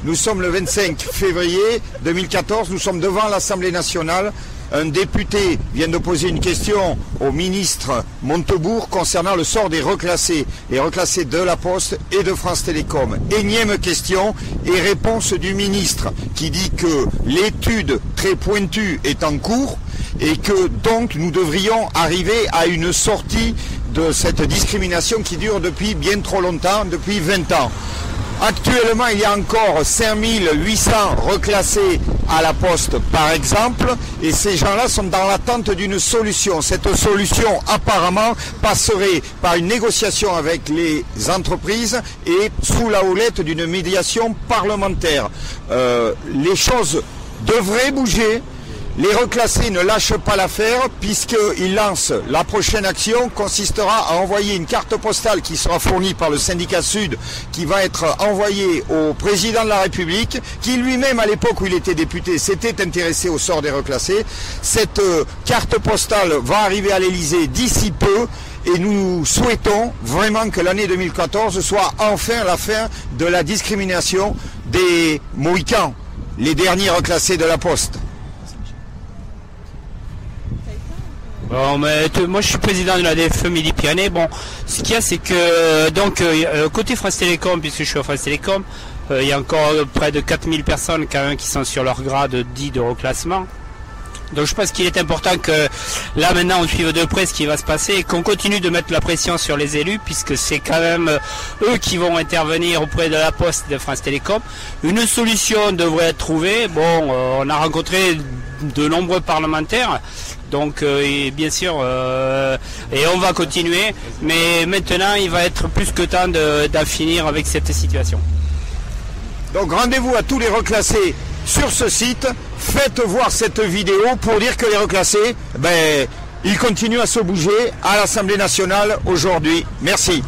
Nous sommes le 25 février 2014, nous sommes devant l'Assemblée nationale. Un député vient de poser une question au ministre Montebourg concernant le sort des reclassés, les reclassés de La Poste et de France Télécom. Énième question et réponse du ministre qui dit que l'étude très pointue est en cours et que donc nous devrions arriver à une sortie de cette discrimination qui dure depuis bien trop longtemps, depuis 20 ans. Actuellement, il y a encore 5800 reclassés à La Poste, par exemple, et ces gens-là sont dans l'attente d'une solution. Cette solution, apparemment, passerait par une négociation avec les entreprises et sous la houlette d'une médiation parlementaire. Les choses devraient bouger. Les reclassés ne lâchent pas l'affaire puisqu'ils lancent la prochaine action consistera à envoyer une carte postale qui sera fournie par le syndicat Sud qui va être envoyée au président de la République qui lui-même à l'époque où il était député s'était intéressé au sort des reclassés. Cette carte postale va arriver à l'Élysée d'ici peu et nous souhaitons vraiment que l'année 2014 soit enfin la fin de la discrimination des Mohicans, les derniers reclassés de La Poste. Bon, mais moi je suis président de la DFE Midi-Pyrénées. Bon, ce qu'il y a, c'est que donc côté France Télécom, puisque je suis à France Télécom, il y a encore près de 4000 personnes quand même qui sont sur leur grade dit de reclassement. Donc je pense qu'il est important que là maintenant on suive de près ce qui va se passer et qu'on continue de mettre la pression sur les élus puisque c'est quand même eux qui vont intervenir auprès de La Poste et de France Télécom. Une solution devrait être trouvée. Bon, on a rencontré de nombreux parlementaires. Donc et bien sûr et on va continuer, mais maintenant il va être plus que temps d'en finir avec cette situation. Donc rendez-vous à tous les reclassés sur ce site, faites voir cette vidéo pour dire que les reclassés, ils continuent à se bouger à l'Assemblée nationale aujourd'hui. Merci.